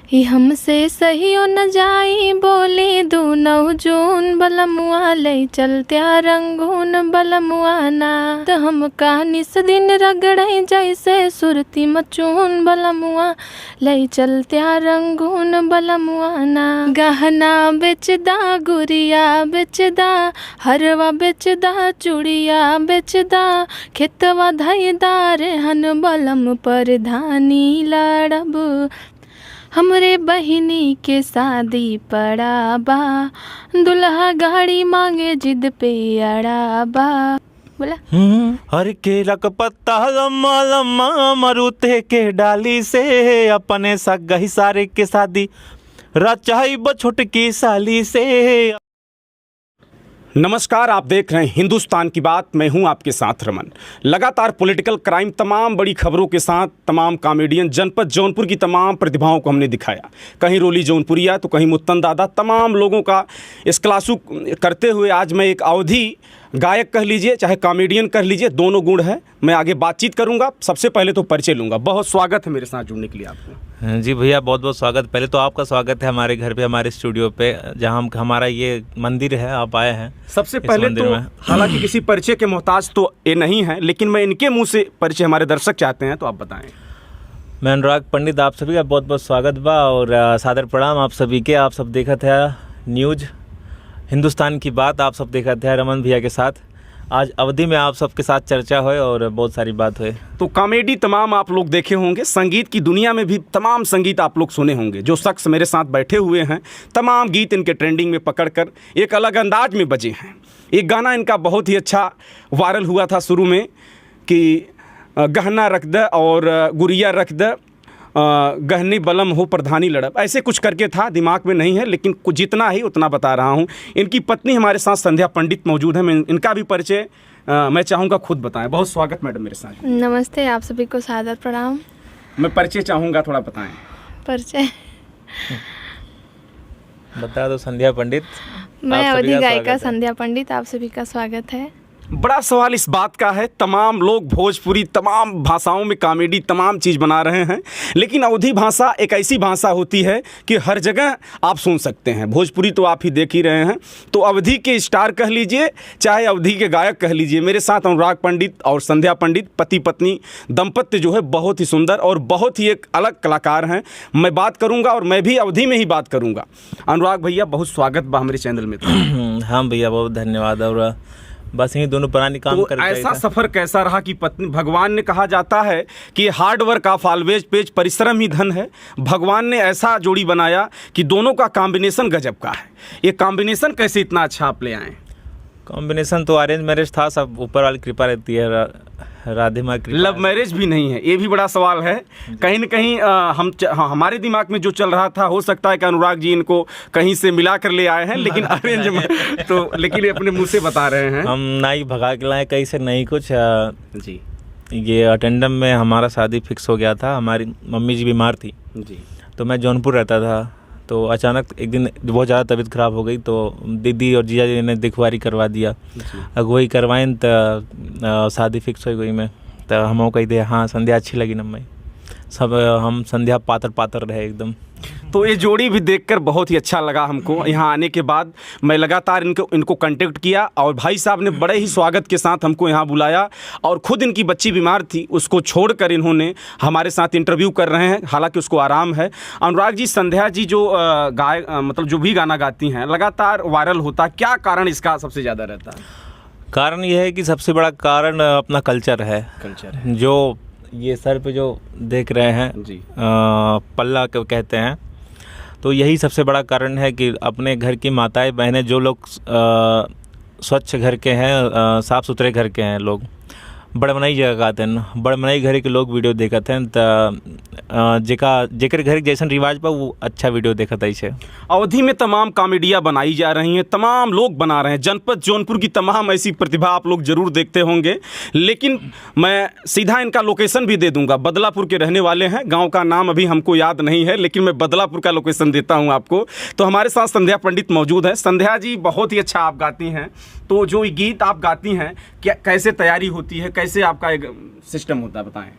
ही हमसे सहियो न जाई बोली दूनौ जून बलमुआ ले चलत्या रंगून बलमुआ ना त हम कहानी से दिन रगड़े जैसे सुरती मचून बलमुआ ले चलत्या रंगून बलमुआ ना गहना बेचदा गुड़िया बेचदा हरवा बेचदा चूड़िया बेचदा खेतवा धैदार हन बलम पर धानी लड़ब हमरे बहिनी के शादी पड़ा बा दुल्हा गाड़ी मांगे जिद पे अड़ा बा। बोला हर केला का पत्ता लम्मा लम्मा मरुते के डाली से अपने सगही सारे के शादी रचाई छोटकी साली से। नमस्कार, आप देख रहे हैं हिंदुस्तान की बात। मैं हूं आपके साथ रमन। लगातार पॉलिटिकल क्राइम, तमाम बड़ी खबरों के साथ तमाम कॉमेडियन, जनपद जौनपुर की तमाम प्रतिभाओं को हमने दिखाया। कहीं रोली जौनपुरिया तो कहीं मुत्तन दादा, तमाम लोगों का इस क्लासू करते हुए आज मैं एक अवधी गायक कह लीजिए चाहे कॉमेडियन कह लीजिए, दोनों गुण है। मैं आगे बातचीत करूंगा। सबसे पहले तो परिचय लूँगा। बहुत स्वागत है मेरे साथ जुड़ने के लिए आपको। जी भैया, बहुत बहुत स्वागत। पहले तो आपका स्वागत है हमारे घर पे, हमारे स्टूडियो पे, जहां हमारा ये मंदिर है, आप आए हैं। सबसे पहले तो हालांकि किसी परिचय के मोहताज तो ये नहीं है, लेकिन मैं इनके मुंह से परिचय हमारे दर्शक चाहते हैं, तो आप बताएं। मैं अनुराग पंडित, आप सभी का बहुत बहुत स्वागत बा और सादर प्रणाम आप सभी के। आप सब देखा था न्यूज़ हिंदुस्तान की बात, आप सब देखा था रमन भैया के साथ। आज अवधि में आप सबके साथ चर्चा हुए और बहुत सारी बात हुए। तो कॉमेडी तमाम आप लोग देखे होंगे, संगीत की दुनिया में भी तमाम संगीत आप लोग सुने होंगे। जो शख्स मेरे साथ बैठे हुए हैं, तमाम गीत इनके ट्रेंडिंग में पकड़कर एक अलग अंदाज में बजे हैं। एक गाना इनका बहुत ही अच्छा वायरल हुआ था शुरू में कि गहना रख द और गुड़िया रख द, गहनी बलम हो प्रधानी लड़ब, ऐसे कुछ करके था, दिमाग में नहीं है, लेकिन कुछ जितना ही उतना बता रहा हूँ। इनकी पत्नी हमारे साथ संध्या पंडित मौजूद है। मैं इनका भी परिचय मैं चाहूँगा खुद बताएं। बहुत स्वागत मैडम मेरे साथ। नमस्ते, आप सभी को सादर प्रणाम। मैं परिचय चाहूँगा, थोड़ा बताएं। परिचय बता दो। संध्या पंडित, मैं अवधी गायिका संध्या पंडित, आप सभी का स्वागत है। बड़ा सवाल इस बात का है, तमाम लोग भोजपुरी तमाम भाषाओं में कॉमेडी तमाम चीज़ बना रहे हैं, लेकिन अवधी भाषा एक ऐसी भाषा होती है कि हर जगह आप सुन सकते हैं। भोजपुरी तो आप ही देख ही रहे हैं, तो अवधी के स्टार कह लीजिए चाहे अवधी के गायक कह लीजिए। मेरे साथ अनुराग पंडित और संध्या पंडित, पति पत्नी दंपत्य जो है बहुत ही सुंदर और बहुत ही एक अलग कलाकार हैं। मैं बात करूँगा और मैं भी अवधी में ही बात करूँगा। अनुराग भैया, बहुत स्वागत बा हमारे चैनल में। हाँ भैया, बहुत धन्यवाद। और बस यही दोनों पुरानी काम तो ऐसा सफर कैसा रहा कि पत्नी, भगवान ने कहा जाता है कि hard work of always page, परिश्रम ही धन है। भगवान ने ऐसा जोड़ी बनाया कि दोनों का कॉम्बिनेशन गजब का है। ये कॉम्बिनेशन कैसे इतना अच्छा आप ले आए? कॉम्बिनेशन तो अरेंज मैरिज था, सब ऊपर वाली कृपा रहती है, राधे माँ कृपा। लव मैरिज भी नहीं है, ये भी बड़ा सवाल है। कहीं न कहीं हमारे दिमाग में जो चल रहा था, हो सकता है कि अनुराग जी इनको कहीं से मिला कर ले आए हैं, लेकिन अरेंज तो लेकिन ये अपने मुंह से बता रहे हैं। हम ना ही भगा के लाए कहीं से, नहीं कुछ जी। ये अटेंडम में हमारा शादी फिक्स हो गया था। हमारी मम्मी जी बीमार थी जी, तो मैं जौनपुर रहता था। तो अचानक एक दिन बहुत ज़्यादा तबीयत ख़राब हो गई, तो दीदी और जीजा जी ने दिखवारी करवा दिया। अगुवाई करवाइन तो शादी फिक्स हो गई। मैं तो हम कही दे हाँ संध्या अच्छी लगी न, मैं सब हम संध्या पातर पातर रहे एकदम। तो ये जोड़ी भी देखकर बहुत ही अच्छा लगा हमको। यहाँ आने के बाद मैं लगातार इनको कांटेक्ट किया और भाई साहब ने बड़े ही स्वागत के साथ हमको यहाँ बुलाया, और ख़ुद इनकी बच्ची बीमार थी, उसको छोड़कर इन्होंने हमारे साथ इंटरव्यू कर रहे हैं, हालांकि उसको आराम है। अनुराग जी, संध्या जी जो मतलब जो भी गाना गाती हैं लगातार वायरल होता, क्या कारण इसका सबसे ज़्यादा रहता है? कारण ये है कि सबसे बड़ा कारण अपना कल्चर है। जो ये सर पे जो देख रहे हैं जी, पल्ला कहते हैं, तो यही सबसे बड़ा कारण है कि अपने घर की माताएं बहनें, जो लोग स्वच्छ घर के हैं, साफ़ सुथरे घर के हैं, लोग बड़मनाई जगह आते हैं, बड़मनाई घर के लोग वीडियो देखते हैं, तो जेकर घर जैसन रिवाज पर वो अच्छा वीडियो देखता इसे। अवधि में तमाम कॉमेडियाँ बनाई जा रही हैं, तमाम लोग बना रहे हैं। जनपद जौनपुर की तमाम ऐसी प्रतिभा आप लोग जरूर देखते होंगे, लेकिन मैं सीधा इनका लोकेशन भी दे दूंगा। बदलापुर के रहने वाले हैं, गांव का नाम अभी हमको याद नहीं है, लेकिन मैं बदलापुर का लोकेशन देता हूं आपको। तो हमारे साथ संध्या पंडित मौजूद है। संध्या जी, बहुत ही अच्छा आप गाती हैं, तो जो गीत आप गाती हैं क्या कैसे तैयारी होती है, कैसे आपका एक सिस्टम होता है, बताएं।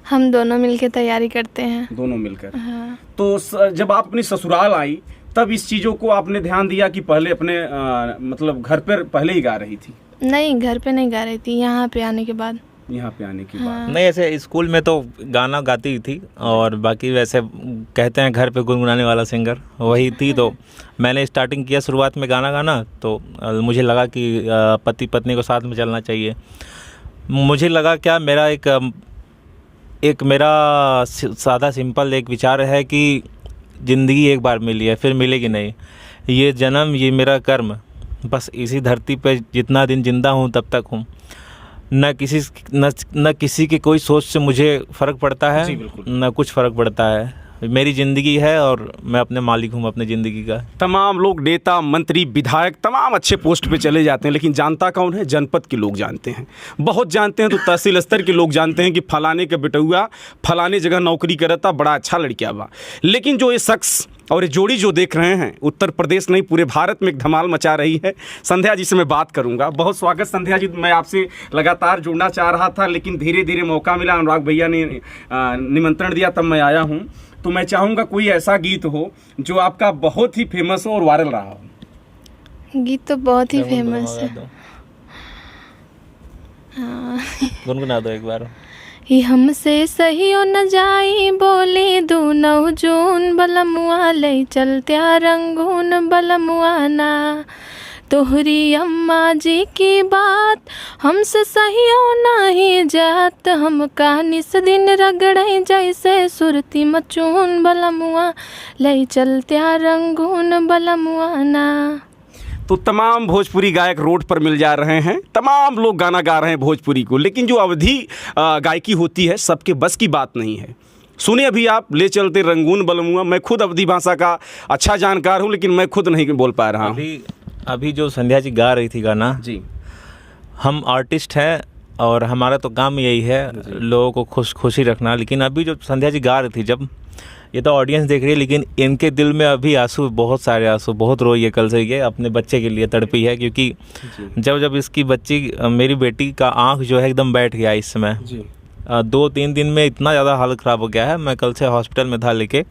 हम दोनों मिलके तैयारी करते हैं। दोनों मिलकर। हाँ। तो जब आप अपनी ससुराल आई तब इस चीज़ों को आपने ध्यान दिया कि पहले अपने मतलब घर पर पहले ही गा रही थी? नहीं, घर पे नहीं गा रही थी, यहाँ पे आने के बाद। यहाँ पे आने के बाद? नहीं, ऐसे स्कूल में तो गाना गाती ही थी और बाकी वैसे कहते हैं घर पे गुनगुनाने वाला सिंगर वही थी। तो मैंने स्टार्टिंग किया शुरुआत में गाना गाना, तो मुझे लगा कि पति पत्नी को साथ में चलना चाहिए। मुझे लगा क्या, मेरा एक मेरा सादा सिंपल एक विचार है कि ज़िंदगी एक बार मिली है, फिर मिलेगी नहीं। ये जन्म, ये मेरा कर्म, बस इसी धरती पे जितना दिन जिंदा हूँ तब तक हूँ। न किसी की कोई सोच से मुझे फ़र्क पड़ता है, न कुछ फ़र्क पड़ता है। मेरी ज़िंदगी है और मैं अपने मालिक हूँ अपनी ज़िंदगी का। तमाम लोग नेता, मंत्री, विधायक तमाम अच्छे पोस्ट पे चले जाते हैं, लेकिन जानता कौन है? जनपद के लोग जानते हैं, बहुत जानते हैं। तो तहसील स्तर के लोग जानते हैं कि फलाने का बेटुआ फलाने जगह नौकरी करता, बड़ा अच्छा लड़किया बा। लेकिन जो ये शख्स और ये जोड़ी जो देख रहे हैं, उत्तर प्रदेश नहीं पूरे भारत में एक धमाल मचा रही है। संध्या जी से मैं बात करूंगा। बहुत स्वागत संध्या जी। मैं आपसे लगातार जुड़ना चाह रहा था, लेकिन धीरे धीरे मौका मिला, अनुराग भैया ने निमंत्रण दिया, तब मैं आया हूँ। तो मैं चाहूँगा कोई ऐसा गीत हो जो आपका बहुत ही फेमस हो और वायरल रहा हो। गीत तो बहुत ही फेमस है। गुनगुना दो एक बार। ही हमसे सही न जाई बोली दूनौ जून, बलमुआ ले चलत्या रंगून बलमुआ ना। तोहरी अम्मा जी की बात हमसे सही नहीं जात, हम कहानी से दिन रगड़े जैसे सुरती मचून, बलमुआ ले चलत्या रंगून बलमुआ ना। तो तमाम भोजपुरी गायक रोड पर मिल जा रहे हैं, तमाम लोग गाना गा रहे हैं भोजपुरी को, लेकिन जो अवधि गायकी होती है सबके बस की बात नहीं है। सुने अभी आप ले चलते रंगून बलमुआ। मैं खुद अवधि भाषा का अच्छा जानकार हूँ, लेकिन मैं खुद नहीं बोल पा रहा हूँ। अभी जो संध्या जी गा रही थी गाना जी, हम आर्टिस्ट हैं और हमारा तो काम यही है लोगों को खुशी रखना। लेकिन अभी जो संध्या जी गा रही थी, जब ये तो ऑडियंस देख रही है, लेकिन इनके दिल में अभी आंसू, बहुत सारे आंसू, बहुत रोई है। कल से ये अपने बच्चे के लिए तड़पी है, क्योंकि जब इसकी बच्ची, मेरी बेटी का आँख जो है एकदम बैठ गया इस समय। 2-3 दिन में इतना ज़्यादा हालत ख़राब हो गया है। मैं कल से हॉस्पिटल में था लेके।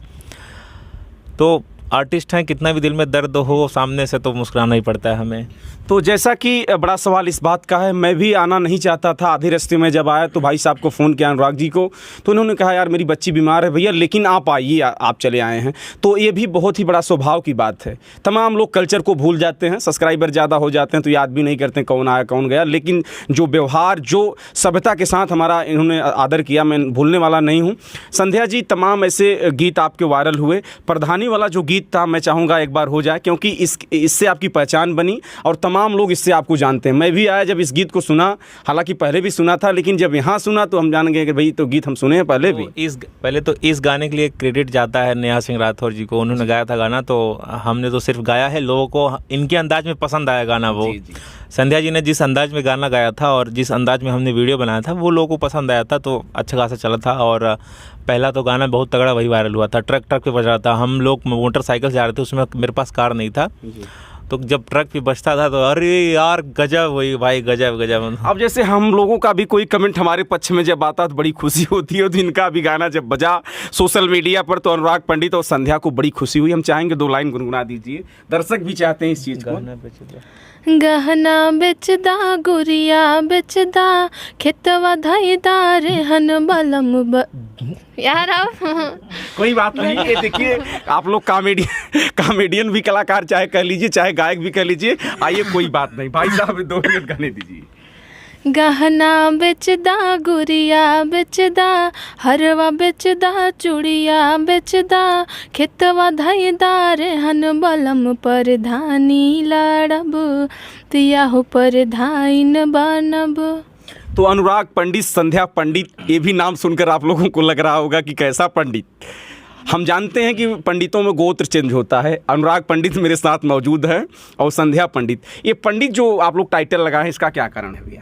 तो आर्टिस्ट हैं, कितना भी दिल में दर्द हो, सामने से तो मुस्कुराना ही पड़ता है हमें। तो जैसा कि बड़ा सवाल इस बात का है, मैं भी आना नहीं चाहता था। आधे रास्ते में जब आया तो भाई साहब को फ़ोन किया, अनुराग जी को, तो उन्होंने कहा यार मेरी बच्ची बीमार है भैया, लेकिन आप आइए, आप चले आए हैं। तो ये भी बहुत ही बड़ा स्वभाव की बात है। तमाम लोग कल्चर को भूल जाते हैं, सब्सक्राइबर ज़्यादा हो जाते हैं तो याद भी नहीं करते कौन आया कौन गया, लेकिन जो व्यवहार, जो सभ्यता के साथ हमारा इन्होंने आदर किया, मैं भूलने वाला नहीं हूँ। संध्या जी, तमाम ऐसे गीत आपके वायरल हुए। प्रधानी वाला जो गीत था, मैं चाहूँगा एक बार हो जाए, क्योंकि इससे आपकी पहचान बनी और तमाम लोग इससे आपको जानते हैं। मैं भी आया जब इस गीत को सुना, हालांकि पहले भी सुना था, लेकिन जब यहाँ सुना तो हम जान गए कि भाई तो गीत हम सुने हैं पहले भी। पहले तो इस गाने के लिए क्रेडिट जाता है नेहा सिंह राठौर जी को। उन्होंने गाया था गाना, तो हमने तो सिर्फ गाया है, लोगों को इनके अंदाज में पसंद आया गाना। वो संध्या जी ने जिस अंदाज में गाना गाया था और जिस अंदाज में हमने वीडियो बनाया था, वो लोगों को पसंद आया था, तो अच्छा खासा चला था। और पहला तो गाना बहुत तगड़ा वही वायरल हुआ था, ट्रक पे बज रहा था। हम लोग मोटरसाइकिल से जा रहे थे, उसमें मेरे पास कार नहीं था, तो जब ट्रक पे बजता था तो अरे यार गजब, वही भाई गजब गजब। अब जैसे हम लोगों का भी कोई कमेंट हमारे पक्ष में जब आता तो बड़ी खुशी होती है, तो इनका भी गाना जब बजा सोशल मीडिया पर तो अनुराग पंडित और संध्या को बड़ी खुशी हुई। हम चाहेंगे 2 लाइन गुनगुना दीजिए, दर्शक भी चाहते हैं इस चीज़ को। गहना बेचदा गुरिया बेचदा, खेतवा धईदार हन बलम यार आप कोई बात नहीं। ये देखिए, आप लोग कॉमेडियन भी कलाकार चाहे कह लीजिए, चाहे गायक भी कह लीजिए। आइए, कोई बात नहीं भाई साहब, 2 मिनट गाने दीजिए। गहना बेचदा गुरिया बेचदा, हरवा बेचदा चूड़िया बेचदा, खेतवा धईदार हन बलम परधानी लड़ब, तिया हो परधाइन बनब। तो अनुराग पंडित, संध्या पंडित, ये भी नाम सुनकर आप लोगों को लग रहा होगा कि कैसा पंडित। हम जानते हैं कि पंडितों में गोत्र चेंज होता है। अनुराग पंडित मेरे साथ मौजूद है और संध्या पंडित। ये पंडित जो आप लोग टाइटल लगाए हैं, इसका क्या कारण है भैया?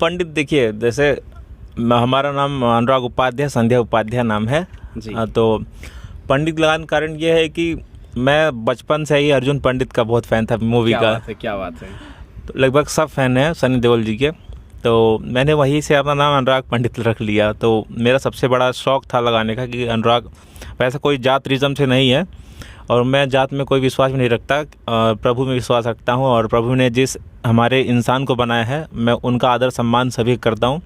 पंडित देखिए, जैसे हमारा नाम अनुराग उपाध्याय, संध्या उपाध्याय नाम है जी। तो पंडित लगाने का कारण ये है कि मैं बचपन से ही अर्जुन पंडित का बहुत फ़ैन था, मूवी का। क्या बात है। तो लगभग सब फ़ैन हैं सनी देओल जी के। तो मैंने वहीं से अपना नाम अनुराग पंडित रख लिया। तो मेरा सबसे बड़ा शौक़ था लगाने का कि अनुराग, वैसा कोई जात रिज़म से नहीं है और मैं जात में कोई विश्वास भी नहीं रखता, प्रभु में विश्वास रखता हूँ और प्रभु ने जिस हमारे इंसान को बनाया है मैं उनका आदर सम्मान सभी करता हूँ,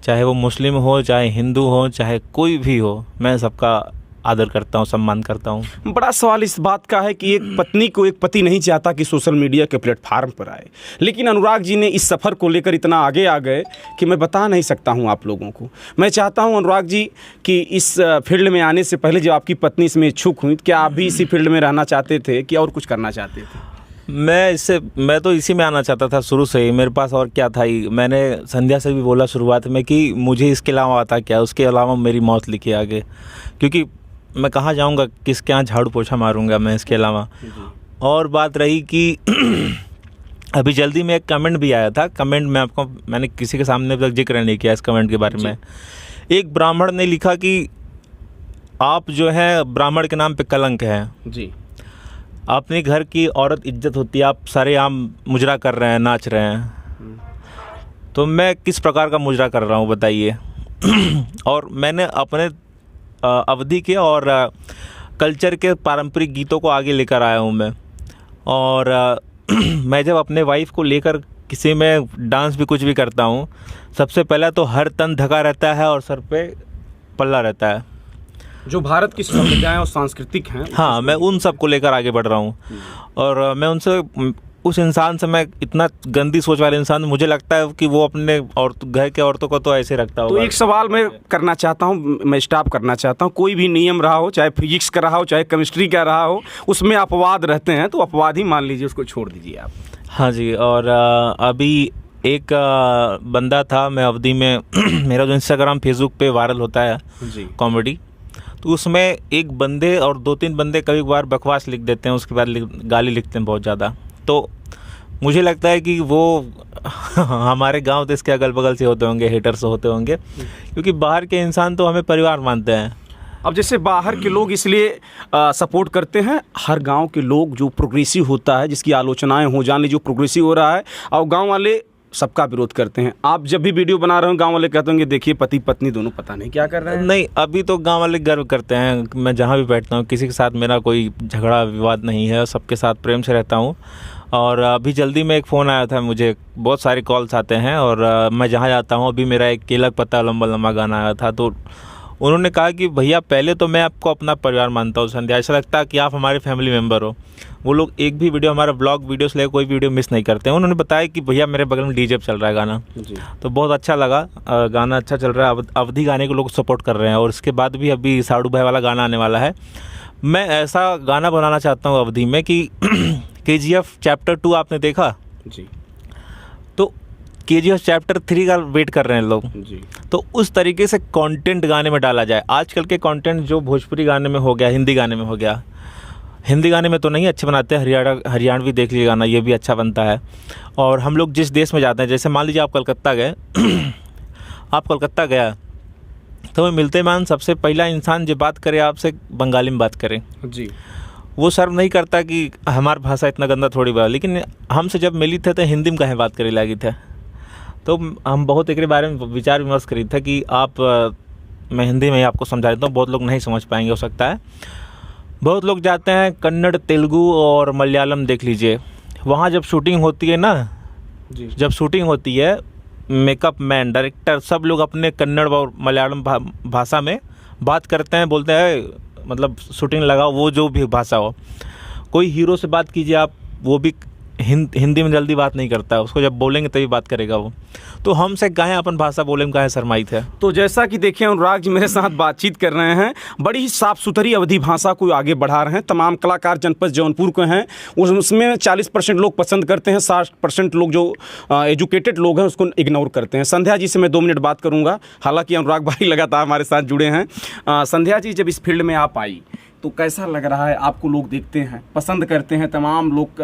चाहे वो मुस्लिम हो, चाहे हिंदू हो, चाहे कोई भी हो, मैं सबका आदर करता हूँ, सम्मान करता हूँ। बड़ा सवाल इस बात का है कि एक पत्नी को एक पति नहीं चाहता कि सोशल मीडिया के प्लेटफार्म पर आए, लेकिन अनुराग जी ने इस सफ़र को लेकर इतना आगे आ गए कि मैं बता नहीं सकता हूँ आप लोगों को। मैं चाहता हूँ अनुराग जी कि इस फील्ड में आने से पहले जब आपकी पत्नी इसमें इच्छुक हुई, क्या आप भी इसी फील्ड में रहना चाहते थे कि और कुछ करना चाहते थे? मैं तो इसी में आना चाहता था शुरू से ही, मेरे पास और क्या था ही। मैंने संध्या से भी बोला शुरुआत में कि मुझे इसके अलावा आता क्या, उसके अलावा मेरी मौत लिखी आगे, क्योंकि मैं कहाँ जाऊँगा, किसके यहाँ झाड़ू पोछा मारूंगा मैं इसके अलावा। और बात रही कि अभी जल्दी में एक कमेंट भी आया था, कमेंट में आपको मैंने किसी के सामने तक जिक्र नहीं किया इस कमेंट के बारे में। एक ब्राह्मण ने लिखा कि आप जो है ब्राह्मण के नाम पे कलंक है जी, अपने घर की औरत इज्जत होती है, आप सारे आम मुजरा कर रहे हैं, नाच रहे हैं। तो मैं किस प्रकार का मुजरा कर रहा हूँ बताइए। और मैंने अपने अवधि के और कल्चर के पारंपरिक गीतों को आगे लेकर आया हूँ मैं। और मैं जब अपने वाइफ को लेकर किसी में डांस भी कुछ भी करता हूँ, सबसे पहले तो हर तन ढका रहता है और सर पे पल्ला रहता है, जो भारत की सभ्यताएं और सांस्कृतिक हैं। हाँ, मैं उन सब को लेकर आगे बढ़ रहा हूँ। और मैं उनसे, उस इंसान से, मैं इतना गंदी सोच वाले इंसान, मुझे लगता है कि वो अपने और घर के औरतों को तो ऐसे रखता होगा। तो एक सवाल मैं करना चाहता हूँ, मैं स्टॉप करना चाहता हूँ। कोई भी नियम रहा हो, चाहे फिजिक्स का रहा हो, चाहे केमिस्ट्री का रहा हो, उसमें अपवाद रहते हैं, तो अपवाद ही मान लीजिए, उसको छोड़ दीजिए आप। हाँ जी। और अभी एक बंदा था, मैं अवधि में मेरा जो इंस्टाग्राम फेसबुक पे वायरल होता है कॉमेडी, तो उसमें एक बंदे और 2-3 बंदे कभी कभार बकवास लिख देते हैं, उसके बाद गाली लिखते हैं बहुत ज़्यादा। तो मुझे लगता है कि वो हमारे गांव देश के अगल बगल से होते होंगे, हेटर्स होते होंगे, क्योंकि बाहर के इंसान तो हमें परिवार मानते हैं। अब जैसे बाहर के लोग इसलिए सपोर्ट करते हैं, हर गांव के लोग जो प्रोग्रेसिव होता है, जिसकी आलोचनाएं हो, जान लीजिए जो प्रोग्रेसिव हो रहा है, और गांव वाले सबका विरोध करते हैं। आप जब भी वीडियो बना रहे हो, गांव वाले कहते होंगे देखिए पति पत्नी दोनों पता नहीं क्या कर रहे हैं। नहीं, अभी तो गांव वाले गर्व करते हैं। मैं जहां भी बैठता हूं, किसी के साथ मेरा कोई झगड़ा विवाद नहीं है, सबके साथ प्रेम से रहता हूं। और अभी जल्दी में एक फ़ोन आया था मुझे, बहुत सारे कॉल्स आते हैं, और मैं जहाँ जाता हूँ, अभी मेरा एक केलक पत्ता लंबा लंबा गाना आया था, तो उन्होंने कहा कि भैया पहले तो मैं आपको अपना परिवार मानता हूँ संध्या, ऐसा लगता है कि आप हमारे फैमिली मेम्बर हो। वो लोग एक भी वीडियो, हमारा ब्लॉग वीडियो से लेकर कोई वीडियो मिस नहीं करते हैं। उन्होंने बताया कि भैया मेरे बगल में डीजे चल रहा है गाना जी। तो बहुत अच्छा लगा, गाना अच्छा चल रहा है, अवधि गाने को लोग सपोर्ट कर रहे हैं। और इसके बाद भी अभी साड़ू भाई वाला गाना आने वाला है। मैं ऐसा गाना बनाना चाहता हूँ अवधि में कि KGF चैप्टर 2 आपने देखा जी, तो KGF चैप्टर 3 का वेट कर रहे हैं लोग जी। तो उस तरीके से कंटेंट गाने में डाला जाए। आजकल के कंटेंट जो भोजपुरी गाने में हो गया, हिंदी गाने में हो गया, हिंदी गाने में तो नहीं अच्छे बनाते हैं, हरियाणवी देख लीजिए गाना, ये भी अच्छा बनता है। और हम लोग जिस देश में जाते हैं, जैसे मान लीजिए आप कलकत्ता गए आप कलकत्ता गया तो मैं मिलते मान सबसे पहला इंसान जो बात करे आपसे बंगाली में बात करे जी। वो शर्म नहीं करता कि हमारी भाषा इतना गंदा थोड़ी बात, लेकिन हमसे जब मिली थे तो हिंदी में कहीं बात करे लगी थे। तो हम बहुत एक बारे में विचार विमर्श करी था कि आप मैं हिंदी में ही आपको समझा देता हूँ, बहुत लोग नहीं समझ पाएंगे हो सकता है। बहुत लोग जाते हैं कन्नड़, तेलुगु और मलयालम देख लीजिए, वहाँ जब शूटिंग होती है ना जी, जब शूटिंग होती है, मेकअप मैन, डायरेक्टर, सब लोग अपने कन्नड़ और मलयालम भाषा में बात करते हैं, बोलते हैं मतलब शूटिंग लगाओ, वो जो भी भाषा हो। कोई हीरो से बात कीजिए आप, वो भी हिंदी में जल्दी बात नहीं करता है, उसको जब बोलेंगे तभी बात करेगा वो। तो हमसे काहे अपन भाषा बोलेंगे, काहे शर्माइत है। तो जैसा कि देखिए अनुराग जी मेरे साथ बातचीत कर रहे हैं, बड़ी ही साफ़ सुथरी अवधी भाषा को आगे बढ़ा रहे हैं। तमाम कलाकार जनपद जौनपुर के हैं, उसमें 40% लोग पसंद करते हैं, 60% लोग जो एजुकेटेड लोग हैं उसको इग्नोर करते हैं। संध्या जी से मैं 2 मिनट बात करूँगा, हालाँकि अनुराग भाई लगातार हमारे साथ जुड़े हैं। संध्या जी, जब इस फील्ड में आप आई तो कैसा लग रहा है आपको? लोग देखते हैं, पसंद करते हैं तमाम लोग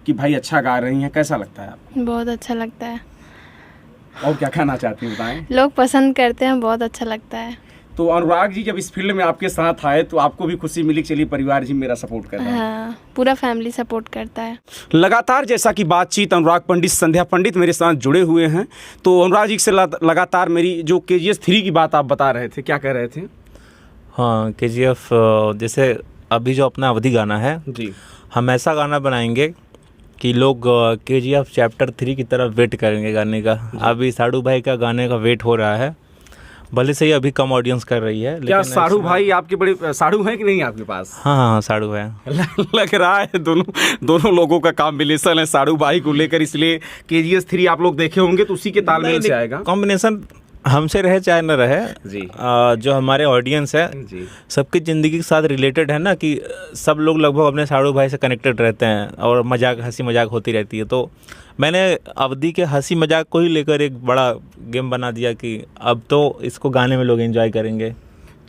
कि भाई अच्छा गा रही हैं, कैसा लगता है आपको? बहुत अच्छा लगता है। और क्या कहना चाहती हैं बताएं? लोग पसंद करते हैं, बहुत अच्छा लगता है। तो अनुराग जी जब इस फील्ड में आपके साथ आए तो आपको भी खुशी मिली, चलिए परिवार जी मेरा सपोर्ट कर रहा है। हाँ, पूरा फैमिली सपोर्ट करता है। लगातार जैसा कि बातचीत अनुराग पंडित, संध्या पंडित मेरे साथ जुड़े हुए हैं, तो अनुराग जी से लगातार मेरी जो KGF 3 की बात आप बता रहे थे, क्या कह रहे थे? हाँ, KGF जैसे अभी जो अपना अवधि गाना है जी, हम ऐसा गाना बनाएंगे कि लोग KGF चैप्टर 3 की तरफ वेट करेंगे गाने का। अभी साड़ू भाई का गाने का वेट हो रहा है, भले से ही अभी कम ऑडियंस कर रही है। क्या साड़ू भाई आपके बड़े साड़ू हैं कि नहीं आपके पास? हाँ हाँ, साड़ू है। लग रहा है दोनों लोगों का कॉम्बिनेशन है साड़ू भाई को लेकर, इसलिए KGF 3 आप लोग देखे होंगे तो उसी के तालमेल से आएगा। कॉम्बिनेशन हमसे रहे चाहे न रहे जी, जो हमारे ऑडियंस है जी, सबकी ज़िंदगी के साथ रिलेटेड है ना, कि सब लोग लगभग अपने साड़ू भाई से कनेक्टेड रहते हैं और मजाक, हंसी मजाक होती रहती है। तो मैंने अवधि के हंसी मजाक को ही लेकर एक बड़ा गेम बना दिया कि अब तो इसको गाने में लोग एंजॉय करेंगे।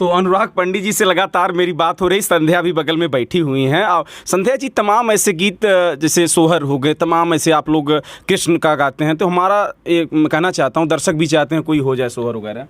तो अनुराग पंडित जी से लगातार मेरी बात हो रही, संध्या भी बगल में बैठी हुई हैं। और संध्या जी, तमाम ऐसे गीत जैसे सोहर हो गए, तमाम ऐसे आप लोग कृष्ण का गाते हैं, तो हमारा एक मैं कहना चाहता हूँ, दर्शक भी चाहते हैं कोई हो जाए सोहर वगैरह।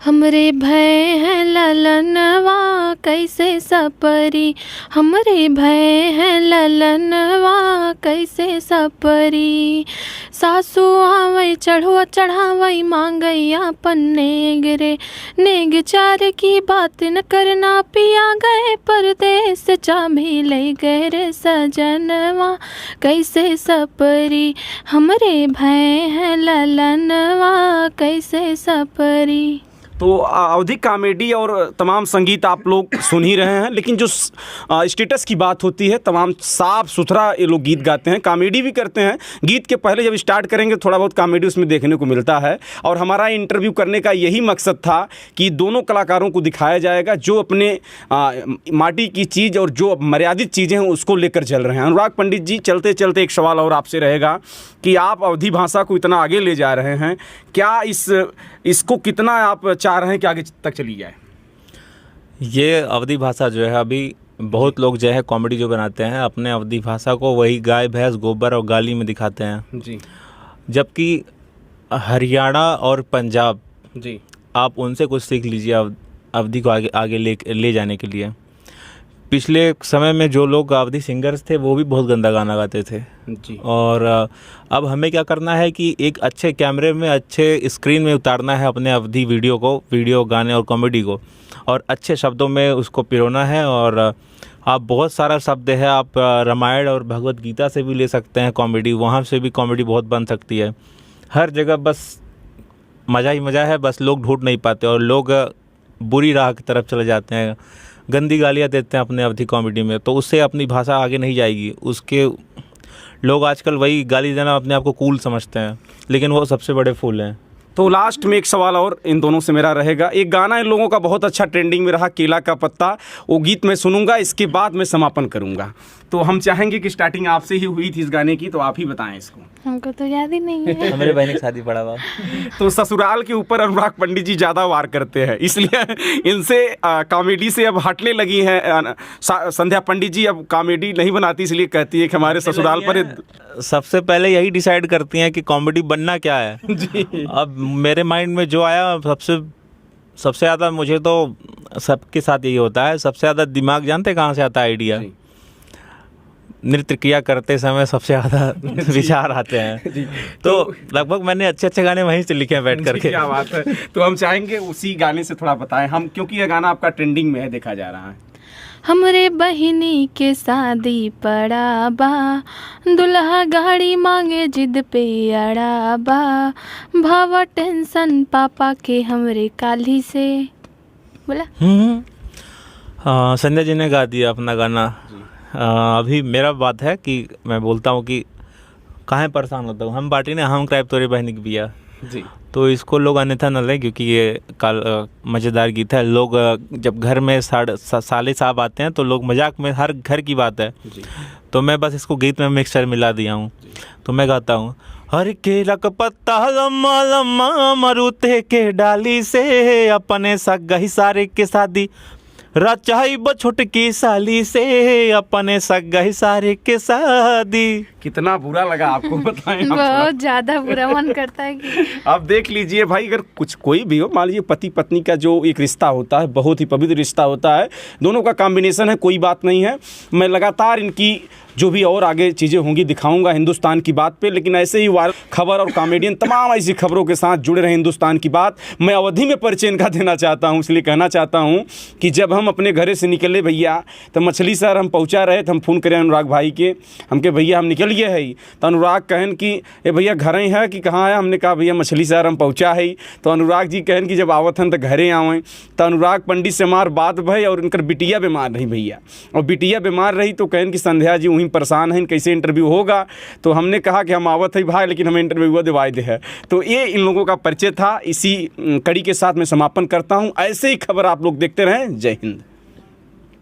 हमरे भय है ललनवा कैसे सपरी, हमरे भय है ललनवा कैसे सपरी, सासू आवै चढ़ुआ चढ़ावई मांगई आपन नेग रे, नेग चार की बात न करना, पिया गए परदेस चाभी ले गए रे सजनवा कैसे सपरी, हमरे भय है ललनवा कैसे सपरी। तो अवधि कॉमेडी और तमाम संगीत आप लोग सुन ही रहे हैं, लेकिन जो स्टेटस की बात होती है, तमाम साफ सुथरा ये लोग गीत गाते हैं, कॉमेडी भी करते हैं। गीत के पहले जब स्टार्ट करेंगे थोड़ा बहुत कॉमेडी उसमें देखने को मिलता है, और हमारा इंटरव्यू करने का यही मकसद था कि दोनों कलाकारों को दिखाया जाएगा जो अपने माटी की चीज़ और जो मर्यादित चीज़ें हैं उसको लेकर चल रहे हैं। अनुराग पंडित जी, चलते चलते एक सवाल और आपसे रहेगा कि आप अवधि भाषा को इतना आगे ले जा रहे हैं, क्या इसको कितना आप चाह रहे हैं कि आगे तक चली जाए? ये अवधि भाषा जो है, अभी बहुत लोग जो है कॉमेडी जो बनाते हैं अपने अवधि भाषा को वही गाय भैंस गोबर और गाली में दिखाते हैं जी, जबकि हरियाणा और पंजाब जी, आप उनसे कुछ सीख लीजिए अवधि को आगे ले जाने के लिए। पिछले समय में जो लोग अवधि सिंगर्स थे वो भी बहुत गंदा गाना गाते थे जी, और अब हमें क्या करना है कि एक अच्छे कैमरे में, अच्छे स्क्रीन में उतारना है अपने अवधि वीडियो गाने और कॉमेडी को, और अच्छे शब्दों में उसको पिरोना है। और आप बहुत सारा शब्द है, आप रामायण और भगवत गीता से भी ले सकते हैं कॉमेडी, वहाँ से भी कॉमेडी बहुत बन सकती है। हर जगह बस मज़ा ही मज़ा है, बस लोग ढूंढ नहीं पाते और लोग बुरी राह की तरफ चले जाते हैं, गंदी गालियाँ देते हैं अपने अवधि कॉमेडी में, तो उससे अपनी भाषा आगे नहीं जाएगी। उसके लोग आजकल वही गाली देना अपने आप को कूल समझते हैं, लेकिन वो सबसे बड़े फूल हैं। तो लास्ट में एक सवाल और इन दोनों से मेरा रहेगा। एक गाना इन लोगों का बहुत अच्छा ट्रेंडिंग में रहा, केला का पत्ता, वो गीत मैं सुनूंगा, इसके बाद मैं समापन करूंगा। तो हम चाहेंगे कि स्टार्टिंग आपसे ही हुई थी इस गाने की, तो आप ही बताएं इसको। हमको तो याद ही नहीं है। मेरे बहन की शादी पड़ा हुआ। तो ससुराल के ऊपर अनुराग पंडित जी ज़्यादा वार करते हैं, इसलिए इनसे कॉमेडी से अब हटने लगी हैं। संध्या पंडित जी अब कॉमेडी नहीं बनाती, इसलिए कहती है कि हमारे ससुराल पर सबसे पहले यही डिसाइड करती हैं कि कॉमेडी बनना क्या है। जी। अब मेरे माइंड में जो आया, सबसे ज़्यादा मुझे तो सबके साथ यही होता है, सबसे ज़्यादा दिमाग जानते कहाँ से आता है आइडिया? नृत्य क्रिया करते समय सबसे ज़्यादा विचार आते हैं। तो लगभग मैंने अच्छे गाने वहीं से लिखे हैं बैठ करके। क्या बात है। तो हम चाहेंगे उसी गाने से थोड़ा बताएं हम, क्योंकि यह गाना आपका ट्रेंडिंग में है, देखा जा रहा है। हमरे बहिनी के शादी पड़ा बा, दुल्हा गाड़ी मांगे जिद पे अड़ा बा, भावा टेंशन पापा के हमरे काली से। बोला संजय जी ने गा दिया अपना गाना। अभी मेरा बात है कि मैं बोलता हूँ कि काहे परेशान होता हूँ, हम पार्टी ने हम क्राइब तोरे बहनी की बिया जी, तो इसको लोग अन्यथा न लें, क्योंकि ये मज़ेदार गीत है। लोग जब घर में साले साहब आते हैं तो लोग मजाक में, हर घर की बात है जी। तो मैं बस इसको गीत में मिक्सचर मिला दिया हूँ। तो मैं गाता हूँ, हर केला का पत्ता लम्मा लम्मा मरुते के डाली से, अपने सगाई सारे के शादी रचाई छोटकी साली से, अपने सगाई सारे के शादी। कितना बुरा लगा आपको बताएं आप बहुत ज्यादा बुरा मन करता है कि अब देख लीजिए भाई, अगर कुछ कोई भी हो, मान लीजिए पति पत्नी का जो एक रिश्ता होता है, बहुत ही पवित्र रिश्ता होता है, दोनों का कॉम्बिनेशन है, कोई बात नहीं है। मैं लगातार इनकी जो भी और आगे चीज़ें होंगी दिखाऊंगा हिंदुस्तान की बात पे, लेकिन ऐसे ही वायरल खबर और कॉमेडियन तमाम ऐसी खबरों के साथ जुड़े रहे हिंदुस्तान की बात। मैं अवधि में परिचय इनका देना चाहता हूँ, इसलिए कहना चाहता हूँ कि जब हम अपने घरे से निकले भैया, तो मछली शहर हम पहुँचा रहे थे, हम फ़ोन करें अनुराग भाई के, हमके भैया हम निकल गए है। तो अनुराग कहन कि ए भैया घर ही है कि कहाँ है? हमने कहा भैया मछली शहर हम पहुँचा है। तो अनुराग जी कहन कि जब आवत हन तो घरे आवें। तो अनुराग पंडित से हमार बात भाई, और इनकर बिटिया बीमार रही भैया, और बिटिया बीमार रही तो कहन कि संध्या जी वहीं परेशान हैं, कैसे इंटरव्यू होगा? तो हमने कहा कि हम आवत है भाई, लेकिन हमें इंटरव्यू दिवाई दे है। तो ये इन लोगों का परिचय था। इसी कड़ी के साथ मैं समापन करता हूँ। ऐसे ही खबर आप लोग देखते रहें। जय हिंद।